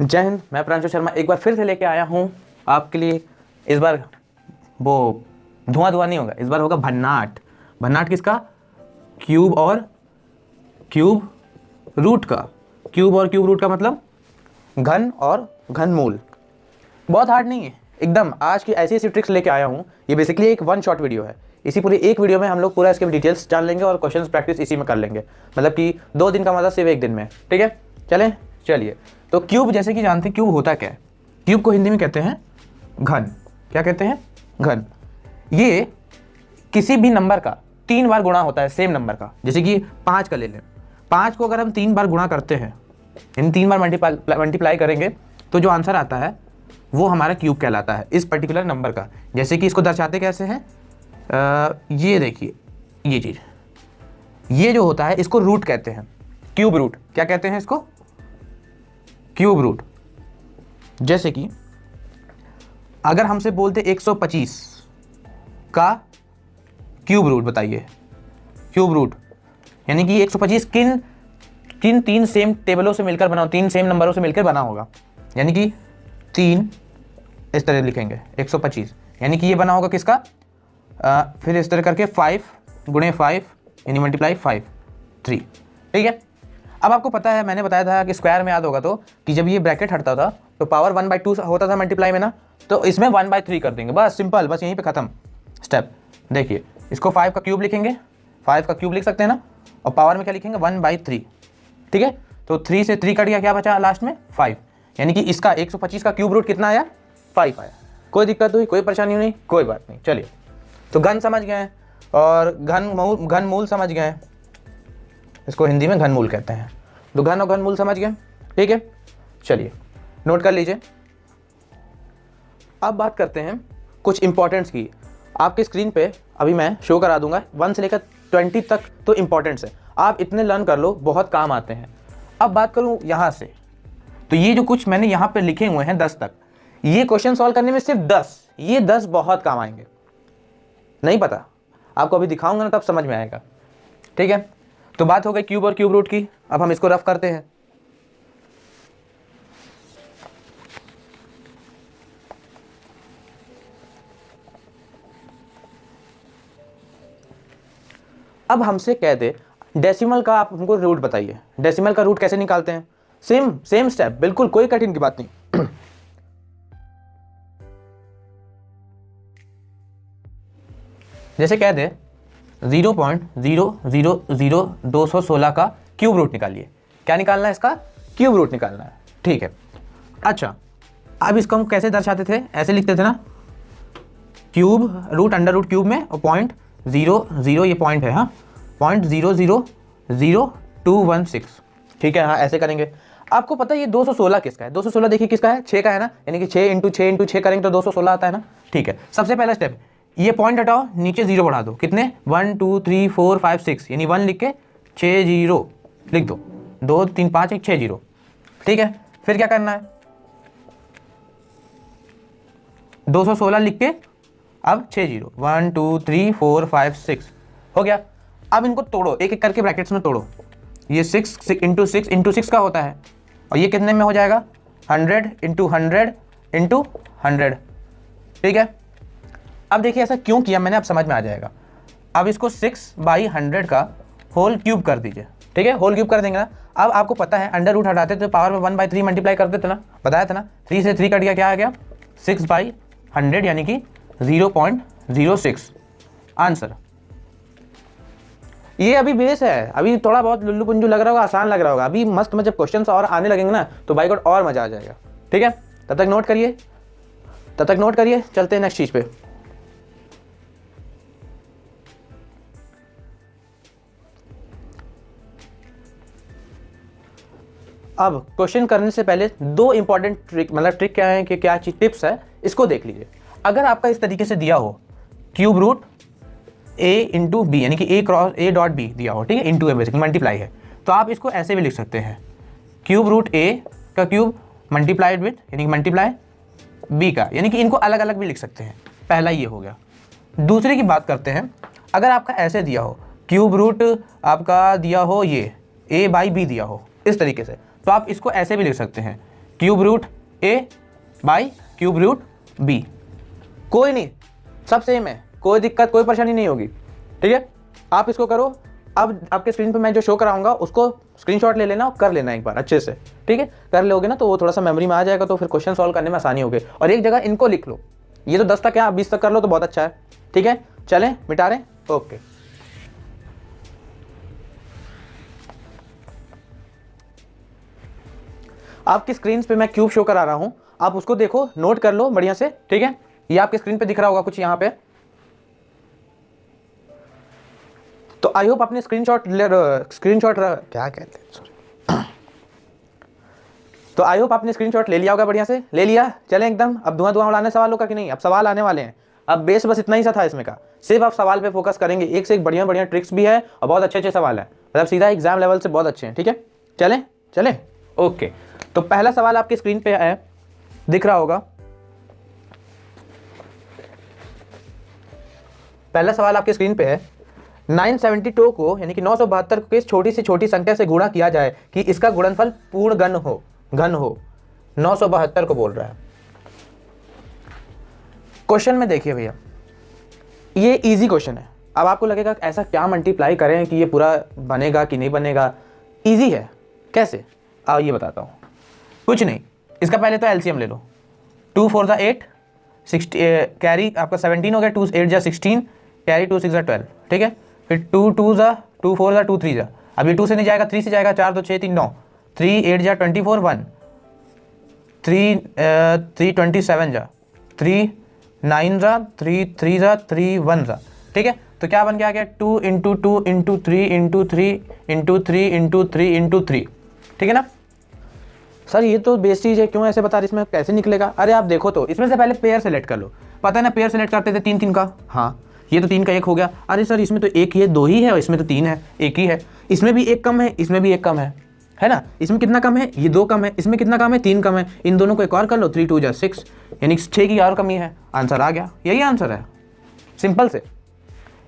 जय हिंद, मैं प्रांशु शर्मा एक बार फिर से लेके आया हूँ आपके लिए। इस बार वो धुआं नहीं होगा, इस बार होगा भन्नाट। भन्नाट किसका? क्यूब और क्यूब रूट का। क्यूब और क्यूब रूट का मतलब घन और घनमूल। बहुत हार्ड नहीं है एकदम। आज की ऐसी ऐसी ट्रिक्स लेके आया हूँ। ये बेसिकली एक वन शॉट वीडियो है। इसी पूरी एक वीडियो में हम लोग पूरा इसके डिटेल्स जान लेंगे और क्वेश्चंस प्रैक्टिस इसी में कर लेंगे। मतलब कि 2 दिन का मजा सिर्फ 1 दिन में। ठीक है, चलिए। तो क्यूब जैसे कि जानते हैं, क्यूब होता क्या है? क्यूब को हिंदी में कहते हैं घन। क्या कहते हैं? घन। ये किसी भी नंबर का 3 बार गुणा होता है, सेम नंबर का। जैसे कि 5 का ले लें, 5 को अगर हम 3 बार गुणा करते हैं, इन 3 बार मल्टीप्लाई करेंगे तो जो आंसर आता है वो हमारा क्यूब कहलाता है इस पर्टिकुलर नंबर का। जैसे कि इसको दर्शाते कैसे हैं, ये देखिए, ये चीज़, ये जो होता है इसको रूट कहते हैं, क्यूब रूट। क्या कहते हैं इसको? Cube root. जैसे कि अगर हमसे बोलते 125 का क्यूब रूट बताइए। क्यूब रूट यानी कि 125 किन 3 सेम टेबलों से मिलकर बना, 3 सेम नंबरों से मिलकर बना होगा। यानी कि 3 इस तरह लिखेंगे 125, यानी कि ये बना होगा किसका? फिर इस तरह करके 5 गुणे 5 यानी मल्टीप्लाई 5 3। ठीक है। अब आपको पता है, मैंने बताया था कि स्क्वायर में याद होगा तो कि जब ये ब्रैकेट हटता था तो पावर 1/2 होता था मल्टीप्लाई में ना, तो इसमें 1/3 कर देंगे। बस सिंपल, बस यहीं पे ख़त्म स्टेप। देखिए, इसको 5 का क्यूब लिखेंगे, 5 का क्यूब लिख सकते हैं ना, और पावर में क्या लिखेंगे? 1/3। ठीक है, तो 3 से 3 कट गया, क्या बचा लास्ट में? 5। यानी कि इसका 125 का क्यूब रूट कितना आया? 5 आया। कोई दिक्कत हुई? कोई परेशानी नहीं? कोई बात नहीं। चलिए, तो घन समझ गए हैं और घनमूल समझ गए हैं। इसको हिंदी में घनमूल कहते हैं। तो घन और घनमूल समझ गए। ठीक है, चलिए नोट कर लीजिए। अब बात करते हैं कुछ इंपॉर्टेंट्स की। आपके स्क्रीन पे अभी मैं शो करा दूंगा 1 से लेकर 20 तक तो इंपॉर्टेंट्स है। आप इतने लर्न कर लो, बहुत काम आते हैं। अब बात करूं यहाँ से, तो ये जो कुछ मैंने यहाँ पे लिखे हुए हैं 10 तक, ये क्वेश्चन सॉल्व करने में सिर्फ 10, ये 10 बहुत काम आएंगे। नहीं पता आपको, अभी दिखाऊंगा ना तब समझ में आएगा। ठीक है, तो बात हो गई क्यूब और क्यूब रूट की। अब हम इसको रफ करते हैं। अब हमसे कह दे डेसिमल का आप हमको रूट बताइए। डेसिमल का रूट कैसे निकालते हैं? सेम स्टेप, बिल्कुल कोई कठिन की बात नहीं। जैसे कह दे 0.000216 का क्यूब रूट निकालिए। क्या निकालना है? इसका क्यूब रूट निकालना है। ठीक है, अच्छा, अब इसको हम कैसे दर्शाते थे? ऐसे लिखते थे ना, cube root under root cube में, और 0.00 ये पॉइंट है, हाँ, 0.000216। ठीक है, हाँ ऐसे करेंगे। आपको पता है ये 216 किसका है? 216 देखिए किसका है? 6 का है ना, यानी कि 6 × 6 × 6 करेंगे तो 216 आता है ना। ठीक है, सबसे पहला स्टेप, ये पॉइंट हटाओ, नीचे 0 बढ़ा दो। कितने? 1 2 3 4 5 6, यानी 1 लिख के 6 0 लिख दो। 2 3 5 1 6 0। ठीक है, फिर क्या करना है? 216 लिख के अब 6 0, 1 2 3 4 5 6 हो गया। अब इनको तोड़ो, एक एक करके ब्रैकेट्स में तोड़ो। ये 6 × 6 का होता है, और ये कितने में हो जाएगा? 100 × 100 × 100। ठीक है, अब देखिए ऐसा क्यों किया मैंने, अब समझ में आ जाएगा। अब इसको 6/100 का होल क्यूब कर दीजिए। ठीक है, होल क्यूब कर देंगे ना। अब आपको पता है अंडर रूट हटाते तो पावर में 1/3 मल्टीप्लाई कर देते ना, बताया था ना। 3 से 3 कट गया, क्या आ गया? 6/100 यानी कि 0.06 आंसर। ये अभी बेस है, अभी थोड़ा बहुत लुल्लू पुंजू लग रहा होगा, आसान लग रहा होगा। अभी मस्त में जब क्वेश्चंस और आने लगेंगे ना तो बाई गॉड और मजा आ जाएगा। ठीक है, तब तक नोट करिए, चलते हैं नेक्स्ट चीज पे। अब क्वेश्चन करने से पहले 2 इंपॉर्टेंट ट्रिक, मतलब ट्रिक क्या है कि क्या चीज टिप्स है, इसको देख लीजिए। अगर आपका इस तरीके से दिया हो क्यूब रूट a × b, यानी कि a.b दिया हो, ठीक है, इंटू ए बेसिकली मल्टीप्लाई है, तो आप इसको ऐसे भी लिख सकते हैं, क्यूब रूट a का क्यूब मल्टीप्लाइड विथ, यानी कि मल्टीप्लाई b का, यानी कि इनको अलग अलग भी लिख सकते हैं। पहला ये हो गया। दूसरे की बात करते हैं, अगर आपका ऐसे दिया हो क्यूब रूट, आपका दिया हो ये a/b दिया हो इस तरीके से, तो आप इसको ऐसे भी लिख सकते हैं, cube root A by cube root B. कोई नहीं, सब सेम है, कोई दिक्कत कोई परेशानी नहीं होगी। ठीक है, आप इसको करो। अब आपके स्क्रीन पे मैं जो शो कराऊंगा उसको स्क्रीनशॉट ले लेना और कर लेना एक बार अच्छे से। ठीक है, कर लोगे ना तो वो थोड़ा सा मेमोरी में आ जाएगा, तो फिर क्वेश्चन सॉल्व करने में आसानी होगी। और एक जगह इनको लिख लो, ये तो 10 तक है, आप 20 तक कर लो तो बहुत अच्छा है। ठीक है, चलें मिटा रहे, ओके। आपकी स्क्रीन पे मैं क्यूब शो करा रहा हूं, आप उसको देखो, नोट कर लो बढ़िया से। ठीक है, ये आपके स्क्रीन पे दिख रहा होगा कुछ यहाँ पे। तो आई होप आपने स्क्रीनशॉट क्या कहते हैं, सॉरी तो आई होप आपने स्क्रीनशॉट ले लिया होगा, बढ़िया से ले लिया। चलें एकदम, अब धुआं धुआं उड़ाने सवालों का कि नहीं, अब सवाल आने वाले हैं। अब बेस बस इतना ही सा था इसमें का, सिर्फ आप सवाल पे फोकस करेंगे। एक से एक बढ़िया बढ़िया ट्रिक्स भी है और बहुत अच्छे अच्छे सवाल है, मतलब सीधा एग्जाम लेवल से बहुत अच्छे हैं। ठीक है, चलें चलें, ओके। तो पहला सवाल आपकी स्क्रीन पे है, दिख रहा होगा। पहला सवाल आपकी स्क्रीन पे है, 972 को यानी कि 972 को किस छोटी से छोटी संख्या से गुणा किया जाए कि इसका गुणनफल पूर्ण घन हो। 972 को बोल रहा है। क्वेश्चन में देखिए भैया, ये इजी क्वेश्चन है। अब आपको लगेगा ऐसा क्या मल्टीप्लाई करें कि ये पूरा बनेगा कि नहीं बनेगा। इजी है, कैसे आओ ये बताता हूँ। कुछ नहीं, इसका पहले तो एलसीएम ले लो। 2 4 ज़ा 8, 60 कैरी आपका 17 हो गया, 2 8 ज़ा 16, कैरी 2 6 ज़ा 12। ठीक है, फिर 2 2 ज़ा 2 4 ज़ा 2 3 ज़ा, अब ये 2 से नहीं जाएगा, 3 से जाएगा, 4 2 6 3 9, 3 8 ज़ा 24 1, 3 3 27 ज़ा, 3 9 ज़ा, 3 3 ज़ा, 3 1 ज़ा। ठीक है, तो क्या बन के आ गया, 2 into 2 into 3 into 3 into 3 into 3 into 3। ठीक है ना सर, ये तो बेस चीज़ है, क्यों ऐसे बता रहे, इसमें कैसे निकलेगा। अरे आप देखो तो इसमें से पहले पेयर सेलेक्ट कर लो। पता है ना, पेयर सेलेक्ट करते थे 3 3 का, हाँ ये तो 3 का 1 हो गया। अरे सर इसमें तो एक ये 2 ही है और इसमें तो 3 है, एक ही है। इसमें भी एक कम है, इसमें भी एक कम है ना। इसमें कितना कम है, ये 2 कम है, इसमें कितना कम है, 3 कम है। इन दोनों को एक और कर लो, 3 2 ज़ा 6, यानी 6 की और कमी है। आंसर आ गया, यही आंसर है, सिंपल से।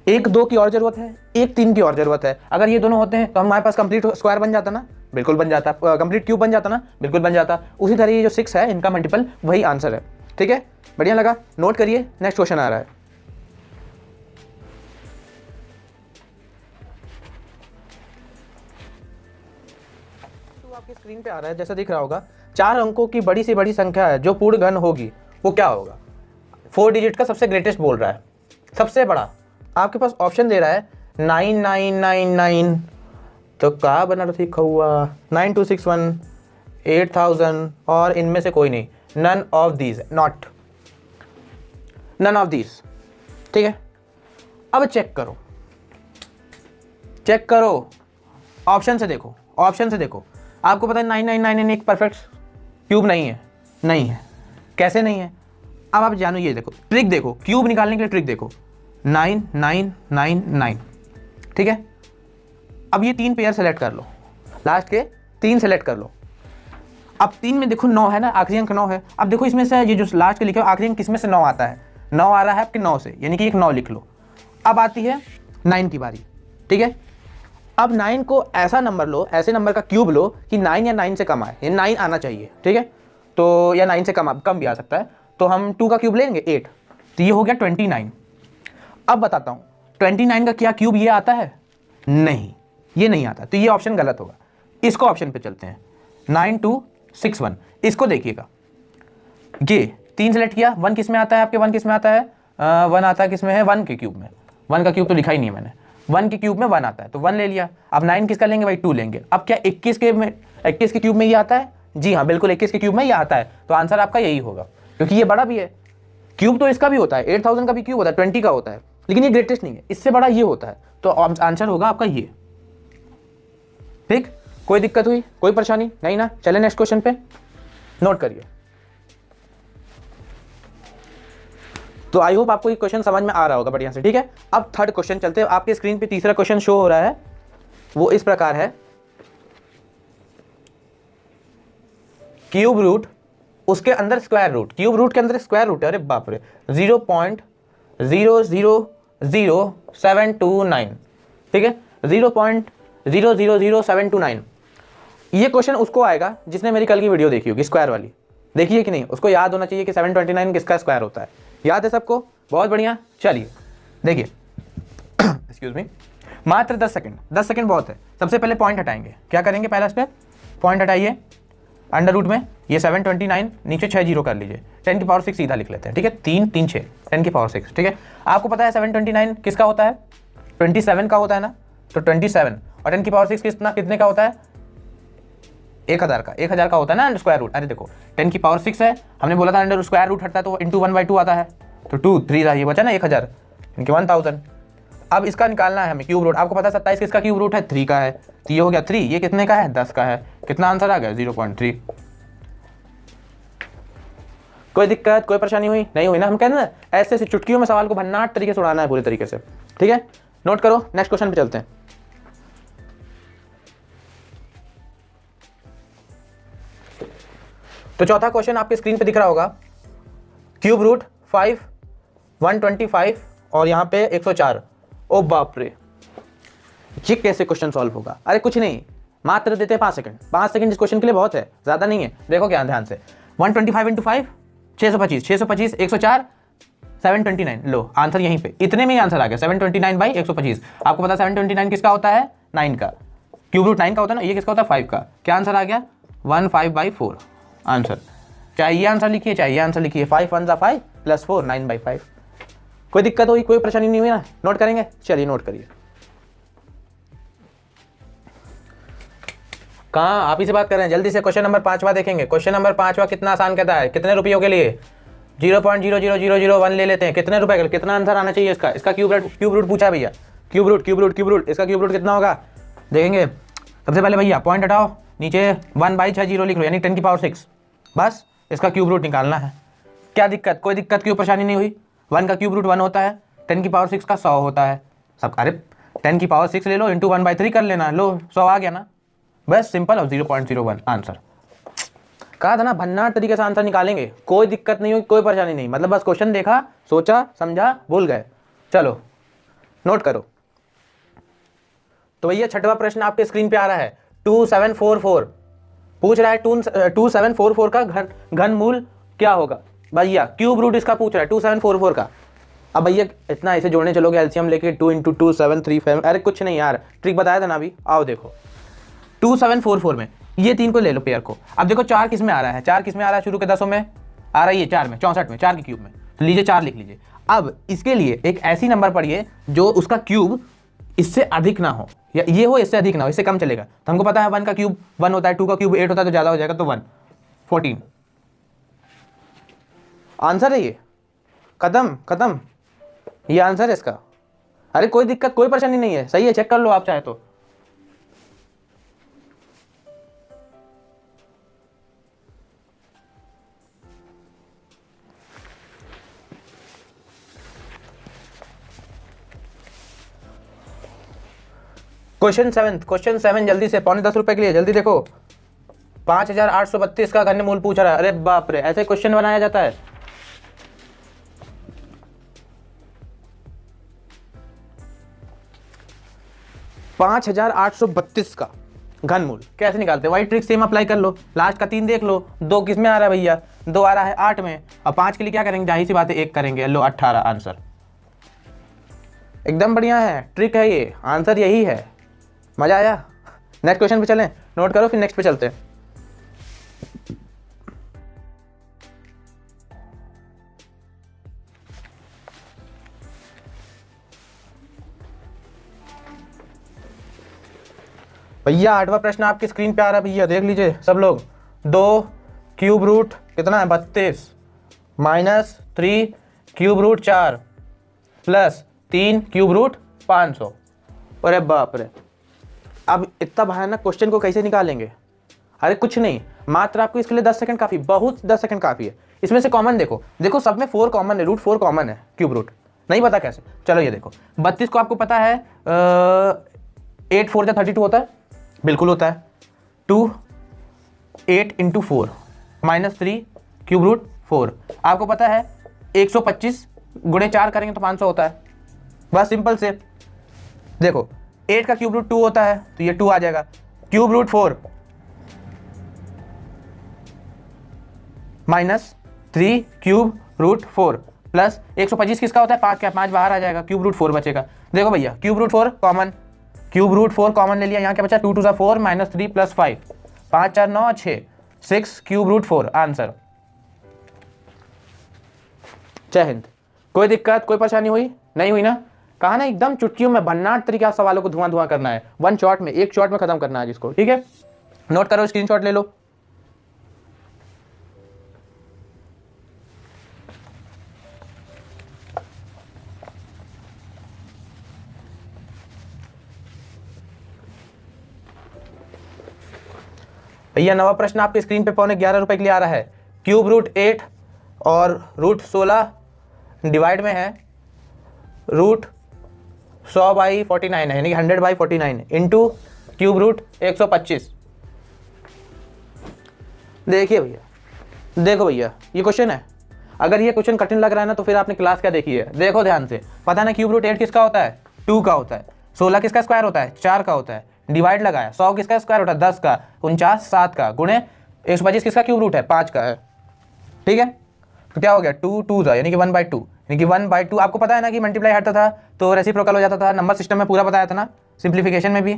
एक 2 की और जरूरत है, एक 3 की और जरूरत है। अगर ये दोनों होते हैं तो हमारे पास कंप्लीट स्क्वायर बन जाता ना, बिल्कुल बन जाता। कंप्लीट क्यूब बन जाता ना, बिल्कुल बन जाता। उसी तरह ये जो 6 है इनका मल्टीपल वही आंसर है। ठीक है, बढ़िया लगा, नोट करिए। नेक्स्ट क्वेश्चन आ रहा है। तो आपकी स्क्रीन पे आ रहा है, जैसा दिख रहा होगा, 4 अंकों की बड़ी से बड़ी संख्या है जो पूर्ण घन होगी, वो क्या होगा। 4 डिजिट का सबसे ग्रेटेस्ट बोल रहा है, सबसे बड़ा। आपके पास ऑप्शन दे रहा है 9999, तो क्या बना रहा थी खौआ, 9261, 8000 और इनमें से कोई नहीं। None of these, not none of these. ठीक है, अब चेक करो, चेक करो, ऑप्शन से देखो, ऑप्शन से देखो। आपको पता है 9999 एक परफेक्ट क्यूब नहीं है, नहीं है। कैसे नहीं है, अब आप जानो, ये देखो ट्रिक देखो, क्यूब निकालने के लिए ट्रिक देखो, 9999। ठीक है, अब ये 3 पेयर सेलेक्ट कर लो, लास्ट के 3 सेलेक्ट कर लो। अब 3 में देखो 9 है ना, आखिरी अंक 9 है। अब देखो इसमें से ये जो लास्ट के लिखे हो आखिरी अंक किसमें से 9 आता है, 9 आ रहा है आपके 9 से, यानी कि एक 9 लिख लो। अब आती है 9 की बारी। ठीक है, अब 9 को ऐसा नंबर लो, ऐसे नंबर का क्यूब लो कि 9 या 9 से कम आए, ये 9 आना चाहिए। ठीक है, तो या 9 से कम भी आ सकता है। तो हम 2 का क्यूब लेंगे 8, तो ये हो गया 29। अब बताता हूँ 29 का क्या क्यूब ये आता है, नहीं ये नहीं आता, तो ये ऑप्शन गलत होगा। इसको ऑप्शन पे चलते हैं, 9261। इसको देखिएगा, ये 3 सेलेक्ट किया, 1 किस में आता है आपके, 1 किस में आता है, 1 आता है किस में है, 1 के क्यूब में। 1 का क्यूब तो लिखा ही नहीं है मैंने, 1 के क्यूब में 1 आता है, तो 1 ले लिया। अब 9 किसका लेंगे भाई, 2 लेंगे। अब क्या 21 के क्यूब में ये आता है, जी हाँ बिल्कुल 21 के क्यूब में ये आता है, तो आंसर आपका यही होगा, क्योंकि ये बड़ा भी है। क्यूब तो इसका भी होता है, 8000 का भी क्यूब होता है, 20 का होता है, लेकिन ये ग्रेटेस्ट नहीं है, इससे बड़ा ये होता है, तो आंसर होगा आपका ये। ठीक, कोई दिक्कत हुई, कोई परेशानी नहीं ना। चले नेक्स्ट क्वेश्चन पे, नोट करिए। तो आई होप आपको ये क्वेश्चन समझ में आ रहा होगा बढ़िया से। ठीक है, अब थर्ड क्वेश्चन चलते हैं। आपके स्क्रीन पे तीसरा क्वेश्चन शो हो रहा है, वो इस प्रकार है, क्यूब रूट उसके अंदर स्क्वायर रूट, क्यूब रूट के अंदर स्क्वायर रूट है, अरे बाप रे, 0.000729। ठीक है, 0.000729। ये क्वेश्चन उसको आएगा जिसने मेरी कल की वीडियो देखी होगी स्क्वायर वाली, देखिए कि नहीं, उसको याद होना चाहिए कि 729 किसका स्क्वायर होता है। याद है सबको? बहुत बढ़िया। चलिए देखिए एक्सक्यूज मी, मात्र 10 सेकंड, 10 सेकंड बहुत है। सबसे पहले पॉइंट हटाएंगे। क्या करेंगे? पहला स्टेप, पॉइंट हटाइए। अंडर रूट में ये 729 नीचे 6 जीरो कर लीजिए, 10 की पावर 6 सीधा लिख लेते हैं, ठीक है। 3 3 6 10 की पावर 6, ठीक है। आपको पता है 729 किसका होता है? 27 का होता है ना, तो 27 और 10 की पावर 6 कितने का होता है? 1000 का। 1000 का होता है ना अंडर स्क्वायर रूट। अरे देखो 10 की पावर 6 है, हमने बोला था अंडर स्क्वायर रूट हटता है तो इंटू 1/2 आता है, तो 2 3 रहा, ये बचा ना 1000 इनके 1000। अब इसका निकालना है हमें क्यूब रूट। आपको पता है 27 किसका क्यूब रूट है? 3 का है, तो ये हो गया 3, ये कितने का है? 10 का है। कितना आंसर आ गया? 0.3। कोई दिक्कत, कोई परेशानी हुई? नहीं हुई ना? हम कहते हैं ना ऐसे चुटकियों में सवाल को भन्नाट तरीके से उड़ाना है पूरे तरीके से, ठीक है। नोट करो, नेक्स्ट क्वेश्चन पे चलते हैं। तो चौथा क्वेश्चन आपके स्क्रीन पे दिख रहा होगा, क्यूब रूट 5 125 और यहाँ पे 104। ओ बाप रे, ये कैसे क्वेश्चन सॉल्व होगा? अरे कुछ नहीं, मात्र देते हैं 5 सेकंड। 5 सेकंड इस क्वेश्चन के लिए बहुत है, ज्यादा नहीं है। देखो क्या ध्यान से, 125 इंटू 5 625, 625 104 729। लो आंसर यहीं पे, इतने में ही आंसर आ गया 729 / 125। आपको पता है 729 किसका होता है? 9 का। क्यूब रूट 9 का होता है ना, ये किसका होता है? 5 का। क्या आंसर आ गया? 15/4 आंसर। चाहे ये आंसर लिखिए चाहे ये आंसर लिखिए, 5 1 5 + 4 9/5। कोई दिक्कत हुई, कोई परेशानी नहीं हुई ना? नोट करेंगे? चलिए नोट करिए। कहाँ आप ही से बात कर रहे हैं? जल्दी से क्वेश्चन नंबर 5वां देखेंगे। क्वेश्चन नंबर 5वां कितना आसान कहता है? कितने रुपयों के लिए? 0.00001 ले लेते हैं। कितने रुपए का? कितना आंसर आना चाहिए इसका? इसका क्यूब रूट पूछा भैया। क्यूब रूट इसका क्यूब रूट कितना होगा? देखेंगे। सबसे पहले भैया पॉइंट हटाओ, नीचे 1/6 जीरो लिख लो, यानी 10 की पावर 6। बस इसका क्यूब रूट निकालना है। क्या दिक्कत? कोई दिक्कत, कोई परेशानी नहीं हुई? 1 का क्यूब रूट 1 होता है, 10 की पावर 6 का 100 होता है सब। अरे 10 की पावर 6 ले लो, इंटू 1/3 कर लेना, लो 100 आ गया ना। बस सिंपल। और 0.01 आंसर। कहा था ना भन्नाट तरीके से आंसर निकालेंगे, कोई दिक्कत नहीं हुई, कोई परेशानी नहीं। मतलब बस क्वेश्चन देखा, सोचा, समझा, भूल गए। चलो नोट करो। तो भैया छठवां प्रश्न आपके स्क्रीन पे आ रहा है। 2744 पूछ रहा है, 2744 का घन मूल क्या होगा? भैया क्यूब रूट इसका पूछ रहा है 2744 का। अब भैया इतना ऐसे जोड़ने चलोगे एलसीएम लेके 2 × 2 7 3 5। अरे कुछ नहीं यार, ट्रिक बताया था ना अभी। आओ देखो 2744 में ये 3 को ले लो पेयर को। अब देखो 4 किस में आ रहा है? 4 किस में आ रहा है? शुरू के 10 में आ रहा है, ये 4 में, 64 में, 4 के क्यूब में। तो लीजिए 4 लिख लीजिए। अब इसके लिए एक ऐसी नंबर पढ़िए जो उसका क्यूब इससे अधिक ना हो, या ये हो इससे अधिक ना हो, इससे कम चलेगा। तो हमको पता है 1 का क्यूब 1 होता है, 2 का क्यूब 8 होता है, तो ज्यादा हो जाएगा, तो 1 14 आंसर है ये। खत्म, ये आंसर है इसका। अरे कोई दिक्कत, कोई परेशानी नहीं है, सही है, चेक कर लो आप चाहे तो। क्वेश्चन 7 जल्दी से, 9.25 रुपए के लिए जल्दी देखो। 5832 का घनमूल पूछ रहा है। अरे बाप रे, ऐसे क्वेश्चन बनाया जाता है? $5832 का घनमूल कैसे निकालते हैं? वही ट्रिक सेम अप्लाई कर लो। लास्ट का 3 देख लो, 2 किस में आ रहा है भैया? 2 आ रहा है 8 में। अब 5 के लिए क्या करेंगे? जाहिर सी बात है 1 करेंगे। लो 18 आंसर। एकदम बढ़िया है, ट्रिक है ये, आंसर यही है। मजा आया? नेक्स्ट क्वेश्चन पे चलें? नोट करो फिर नेक्स्ट पे चलते हैं। भैया 8वां प्रश्न आपकी स्क्रीन पे आ रहा है भैया, देख लीजिए सब लोग। 2 क्यूब रूट कितना है? 32 -3 क्यूब रूट 4 + 3 क्यूब रूट 500। अरे बाप रे, अब इतना भयानक क्वेश्चन को कैसे निकालेंगे? अरे कुछ नहीं, मात्र आपको इसके लिए 10 सेकंड काफी, बहुत 10 सेकंड काफी है। इसमें से कॉमन देखो सब में 4 कॉमन है, रूट 4 कॉमन है, क्यूब रूट नहीं पता कैसे। चलो ये देखो 32 को आपको पता है 8 4 32 होता है, बिल्कुल होता है। 2 8 × 4 -3 क्यूब रूट 4। आपको पता है 125 × 4 करेंगे तो 500 होता है। बस सिंपल से देखो 8 का क्यूब रूट 2 होता है, तो ये 2 आ जाएगा। Cube root 4 minus 3 cube root 4 plus 125 किसका होता है 5 का, 5 बाहर आ जाएगा, क्यूब रूट 4 बचेगा। देखो भैया cube root 4 common, cube root 4 common ले लिया, यहाँ क्या बचा 2 2 4 minus 3 plus 5, 5 4 9 6, 6 cube root 4 answer. जय हिंद। कोई दिक्कत कोई परेशानी हुई नहीं हुई ना? कहा ना एकदम चुटकियों में भन्नाट तरीके से सवालों को धुआं धुआं करना है, वन शॉट में, एक शॉट में खत्म करना है जिसको, ठीक है? नोट करो, स्क्रीनशॉट ले लो। भैया नवा प्रश्न आपके स्क्रीन पे पौने 11 रुपए के लिए आ रहा है। क्यूब रूट 8 और रूट 16 डिवाइड में है रूट 100 बाई 49 है, यानी कि 100 बाई 49 इंटू क्यूब रूट 125। देखिए भैया, देखो भैया ये क्वेश्चन है, अगर ये क्वेश्चन कठिन लग रहा है ना तो फिर आपने क्लास क्या देखी है? देखो ध्यान से, पता ना क्यूब रूट 8 किसका होता है 2 का होता है, 16 किसका स्क्वायर होता है 4 का होता है, डिवाइड लगाया 100 किसका स्क्वायर होता है 10 का, 49 7 का, गुणे 125 किसका क्यूब रूट है 5 का है, ठीक है? तो क्या हो गया 2 2 था, यानी कि 1/2, यानी कि 1/2। आपको पता है ना कि मल्टीप्लाई हटता था तो रेसिप्रोकल हो जाता था, नंबर सिस्टम में पूरा बताया था ना, सिंप्लीफिकेशन में भी,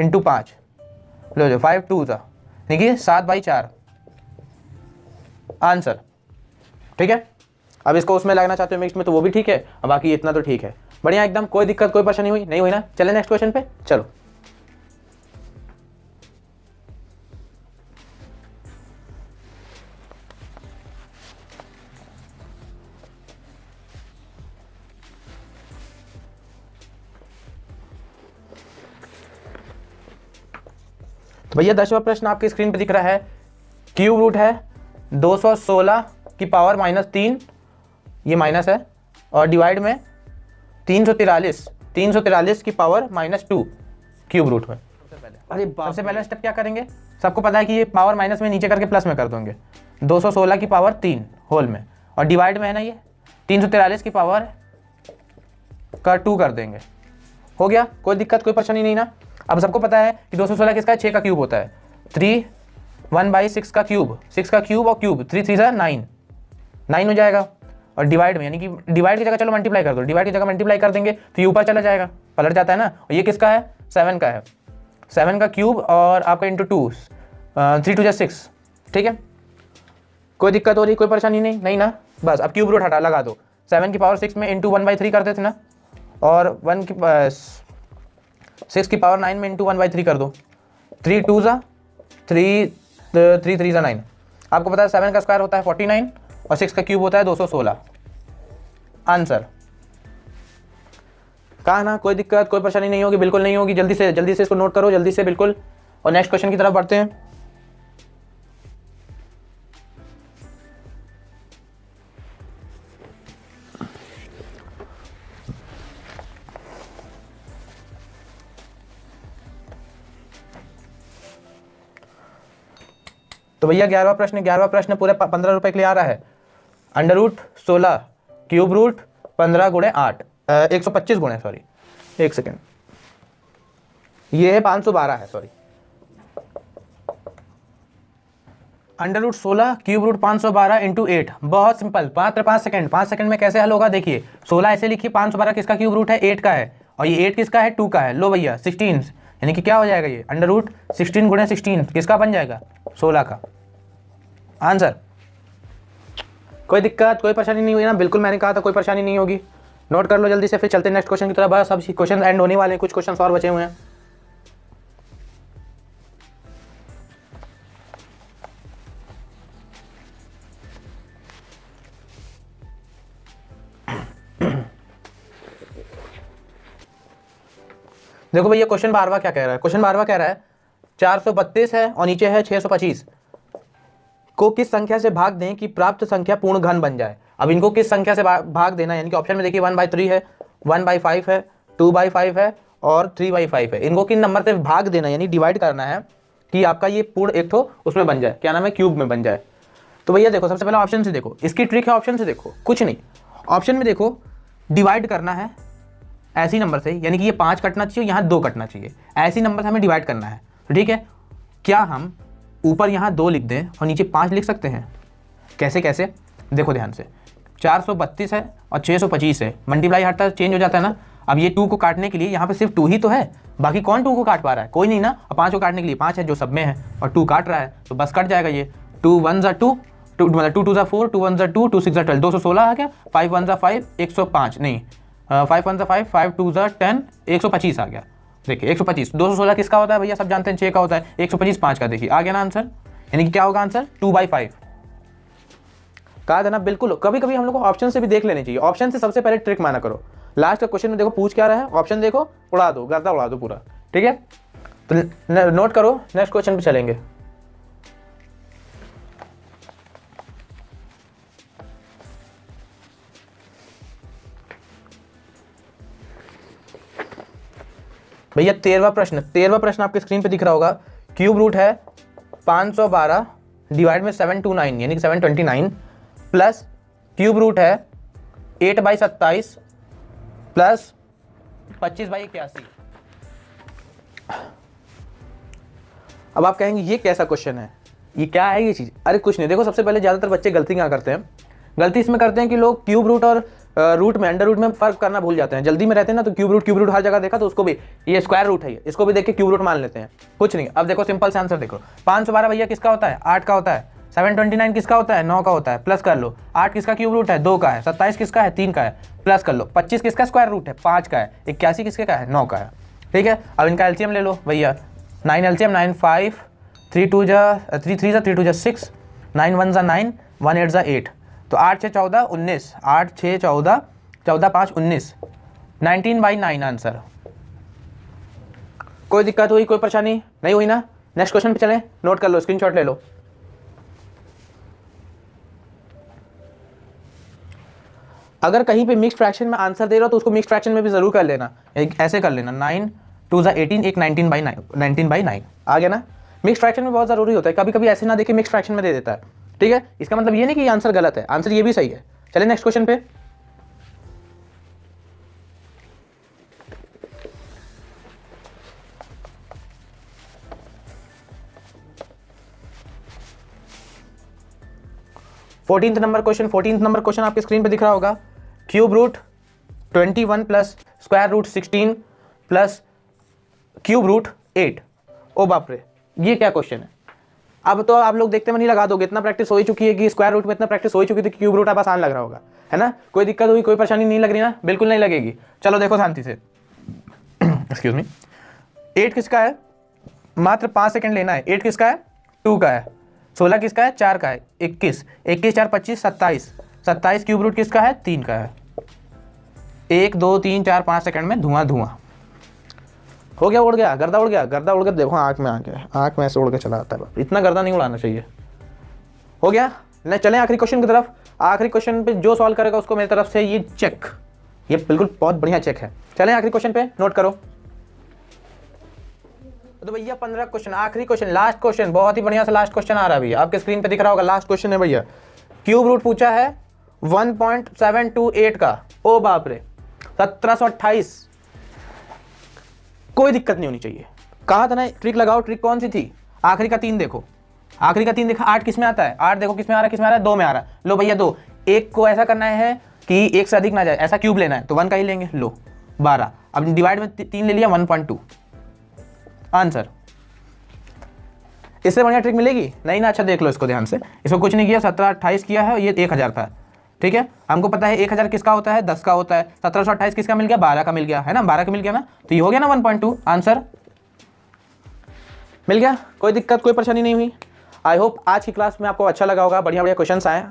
इंटू 5 लो जो 5 2 था, यानी कि 7/4 आंसर, ठीक है? अब इसको उसमें लगना चाहते हो मिक्स में तो वो भी ठीक है, अब बाकी इतना तो ठीक है, बढ़िया एकदम, कोई दिक्कत कोई परेशानी हुई नहीं हुई ना? चले नेक्स्ट क्वेश्चन पे, चलो। तो भैया 10वां प्रश्न आपकी स्क्रीन पे दिख रहा है, क्यूब रूट है 216 की पावर -3, ये माइनस है, और डिवाइड में 343 की पावर -2 क्यूब रूट में। अरे सबसे पहले स्टेप क्या करेंगे? सबको पता है कि ये पावर माइनस में नीचे करके प्लस में कर देंगे, 216 की पावर 3 होल में, और डिवाइड में है ना ये 343 की पावर का 2 कर देंगे, हो गया? कोई दिक्कत कोई परेशानी नहीं ना? अब सबको पता है कि 216 किसका है 6 का क्यूब होता है, 3 1/6 का क्यूब, 6 का क्यूब और क्यूब 3 3 9 हो जाएगा, और डिवाइड में, यानी कि डिवाइड की जगह चलो मल्टीप्लाई कर दो, डिवाइड की जगह मल्टीप्लाई कर देंगे तो ये ऊपर चला जाएगा, पलट जाता है ना, और ये किसका है 7 का है, 7 का क्यूब और आपका इंटू 2, 3 2 6, ठीक है? कोई दिक्कत हो रही कोई परेशानी नहीं ना? बस अब क्यूब रूट हटा लगा दो, 7 की पावर 6 में इंटू 1/3 करते थे ना, और 6 की पावर 9 में इंटू 1/3 कर दो, 3 2 3 3 3 9। आपको पता है 7 का स्क्वायर होता है 49 और 6 का क्यूब होता है 216 आंसर। कहा ना कोई दिक्कत कोई परेशानी नहीं होगी, बिल्कुल नहीं होगी। जल्दी से इसको नोट करो जल्दी से, बिल्कुल। और नेक्स्ट क्वेश्चन की तरफ बढ़ते हैं। तो भैया 11वां प्रश्न पूरे 15 रुपए के लिए आ रहा है। अंडर रूट 16 क्यूब रूट 15 गुणे 8 125 गुणे, सॉरी एक सेकेंड, ये है 512 है, sorry. Under root 16 cube root 512 into 8, बहुत सिंपल, मात्र 5 सेकंड में कैसे हल होगा देखिए। 16 ऐसे लिखिए, 512 किसका क्यूब रूट है 8 का है, और ये 8 किसका है 2 का है। लो भैया 16, यानी कि क्या हो जाएगा ये अंडर रूट 16 गुणे 16 किसका बन जाएगा 16 का आंसर। कोई दिक्कत कोई परेशानी नहीं हुई ना? बिल्कुल मैंने कहा था कोई परेशानी नहीं होगी। नोट कर लो जल्दी से, फिर चलते हैं नेक्स्ट क्वेश्चन की तरफ। बस अब क्वेश्चन एंड होने वाले हैं, कुछ क्वेश्चन और बचे हुए हैं। देखो भैया क्वेश्चन 12वां क्या कह रहा है। क्वेश्चन 12वां कह रहा है 432 है और नीचे है 625 को किस संख्या से भाग दें कि प्राप्त संख्या पूर्ण घन बन जाए। अब इनको किस संख्या से भाग देना, यानी कि ऑप्शन में देखिए 1/3 है, 1/5 है, 2/5 है और 3/5 है। इनको किन नंबर से भाग देना, यानी डिवाइड करना है कि आपका ये पूर्ण एक ठो उसमें बन जाए, क्या नाम है, क्यूब में बन जाए। तो भैया देखो सबसे पहले ऑप्शन से देखो, इसकी ट्रिक है ऑप्शन से देखो, कुछ नहीं। ऑप्शन में देखो डिवाइड करना है ऐसी नंबर से, यानी कि ये 5 कटना चाहिए, यहाँ 2 कटना चाहिए, ऐसी नंबर से हमें डिवाइड करना है। ठीक है, क्या हम ऊपर यहाँ 2 लिख दें और नीचे 5 लिख सकते हैं? कैसे कैसे देखो ध्यान से, 432 है और 625 है, मल्टीप्लाई हटता है चेंज हो जाता है ना। अब ये 2 को काटने के लिए यहाँ पे सिर्फ 2 ही तो है, बाकी कौन 2 को काट पा रहा है, कोई नहीं ना। और 5 को काटने के लिए 5 है जो सब में है और 2 काट रहा है, तो बस कट जाएगा ये। 2 1 ज़ा 2, मतलब 2 2 ज़ा 4, 2 1 ज़ा 2, 2 6 ज़ा 12, 216 आ गया। 5 1 ज़ा 5, 105 नहीं, 5 1 ज़ा 5, 5 2 ज़ा 10, 125 आ गया। देखिए 125, 216 किसका होता है भैया, सब जानते हैं 6 का होता है, 125 5 का। देखिए आ गया ना आंसर, यानी कि क्या होगा आंसर 2/5। कहा था ना बिल्कुल, कभी कभी हम लोग को ऑप्शन से भी देख लेने चाहिए। ऑप्शन से सबसे पहले ट्रिक माना करो। लास्ट का क्वेश्चन में देखो पूछ क्या रहा है, ऑप्शन देखो, उड़ा दो, गर्दा उड़ा दो पूरा, ठीक है। तो नोट करो, नेक्स्ट क्वेश्चन पे चलेंगे। भैया 13वां प्रश्न आपके स्क्रीन पे दिख रहा होगा। क्यूब रूट है 512 डिवाइड में 729 यानी कि 729 प्लस क्यूब रूट है 8/27 प्लस 25/81। अब आप कहेंगे ये कैसा क्वेश्चन है, ये क्या है ये चीज। अरे कुछ नहीं, देखो सबसे पहले ज्यादातर बच्चे गलती क्या करते हैं, गलती इसमें करते हैं कि लोग क्यूब रूट और रूट में, अंडर रूट में फर्क करना भूल जाते हैं। जल्दी में रहते हैं ना, तो क्यूब रूट हर जगह देखा तो उसको भी ये स्क्वायर रूट है, इसको भी देख के क्यूब रूट मान लेते हैं। कुछ नहीं, अब देखो सिंपल से आंसर देखो। 512 भैया किसका होता है, 8 का होता है। 729 किसका होता है, 9 का होता है, प्लस कर लो। 8 किसका क्यूब रूट है, 2 का है। 27 किसका है, 3 का है, प्लस कर लो। 25 किसका स्क्वायर रूट है, 5 का है। 81 किसके का है, 9 का है। ठीक है, अब इनका एलसीएम ले लो भैया। 9 एलसीएम 9 5 3 2 जा 3 3 जा 3 2 जा 6 9 1 जा 9 1 8 जा 8, तो 8 6 14 19, 8 6 14 14 5 19, 19/9 आंसर। कोई दिक्कत हुई, कोई परेशानी नहीं हुई ना। नेक्स्ट क्वेश्चन पे चलें, नोट कर लो, स्क्रीनशॉट ले लो। अगर कहीं पे मिक्स फ्रैक्शन में आंसर दे रहा हो तो उसको मिक्स फ्रैक्शन में भी जरूर कर लेना। ऐसे कर लेना, 9 2 जा 18, एक 19/9 आ गया ना। मिक्स फ्रैक्शन में बहुत जरूरी होता है, कभी कभी ऐसे ना देखे मिक्स फ्रैक्शन में दे देता है। ठीक है, इसका मतलब ये नहीं कि आंसर गलत है, आंसर ये भी सही है। चलिए नेक्स्ट क्वेश्चन पे। फोर्टीन्थ नंबर क्वेश्चन आपके स्क्रीन पे दिख रहा होगा। Cube root 21 plus square root 16 plus cube root 8। ओ बाप रे, ये क्या क्वेश्चन है। अब तो आप लोग देखते में नहीं लगा दोगे, इतना प्रैक्टिस हो ही चुकी है कि स्क्वायर रूट में इतना प्रैक्टिस हो ही चुकी थी, क्यूब रूट अब आसान लग रहा होगा, है ना। कोई दिक्कत हुई, कोई परेशानी नहीं लग रही ना, बिल्कुल नहीं लगेगी। चलो देखो शांति से, एक्सक्यूज मी। 8 किसका है, मात्र 5 सेकंड लेना है। 8 किसका है, 2 का है। 16 किसका है, 4 का है। 21 21 4 25 27 27 क्यूब रूट किसका है, 3 का है। 1 2 3 4 5 सेकंड में धुआं हो गया, उड़ गया, गर्दा उड़ गया, गर्दा उड़ गया। देखो आंख में आ गया, आंख में ऐसे उड़ के चला आता है, इतना गर्दा नहीं उड़ाना चाहिए। हो गया ना। चलें आखिरी क्वेश्चन की तरफ। आखिरी क्वेश्चन पे जो सॉल्व करेगा उसको मेरी तरफ से ये चेक, ये बिल्कुल बहुत बढ़िया चेक है। चलें आखिरी क्वेश्चन पे, नोट करो। तो भैया 15 क्वेश्चन, आखिरी क्वेश्चन, लास्ट क्वेश्चन, बहुत ही बढ़िया सा लास्ट क्वेश्चन आ रहा है भैया, आपके स्क्रीन पे दिख रहा होगा। लास्ट क्वेश्चन है भैया, क्यूब रूट पूछा है 1.728 का। ओ बाप रे, 1728। कोई दिक्कत नहीं होनी चाहिए। कहा था ना ट्रिक लगाओ, ट्रिक कौन सी थी, आखिरी का 3 देखो, आखिरी का 3 देखा। 8 किस में आता है, 8 देखो किस में आ रहा है, किस में आ रहा है, 2 में आ रहा है। लो भैया 2, एक को ऐसा करना है कि एक से अधिक ना जाए, ऐसा क्यूब लेना है तो 1 का ही लेंगे। लो 12, अब डिवाइड में 3 ले लिया, 1.2 आंसर। इससे बढ़िया ट्रिक मिलेगी नहीं ना। अच्छा देख लो इसको ध्यान से, इसको कुछ नहीं किया, 1728 किया है, ये 1000 था। ठीक है, हमको पता है 1000 किसका होता है, 10 का होता है। 1728 किसका मिल गया, 12 का मिल गया, है ना, 12 का मिल गया ना, तो ये हो गया ना 1.2 आंसर मिल गया। कोई दिक्कत, कोई परेशानी नहीं हुई। आई होप आज की क्लास में आपको अच्छा लगा होगा, बढ़िया बढ़िया क्वेश्चंस आए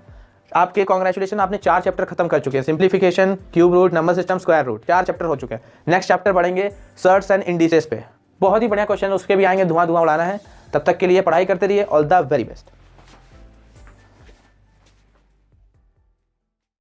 आपके। कांग्रेचुलेशन, आपने 4 चैप्टर खत्म कर चुके हैं। Simplification, cube root, number system, square root, 4 chapter हो चुके हैं। नेक्स्ट चैप्टर बढ़ेंगे सर्ट्स एंड इंडिसेस पे, बहुत ही बढ़िया क्वेश्चन उसके भी आएंगे, धुआं उड़ाना है। तब तक के लिए पढ़ाई करते रहिए, ऑल द वेरी बेस्ट।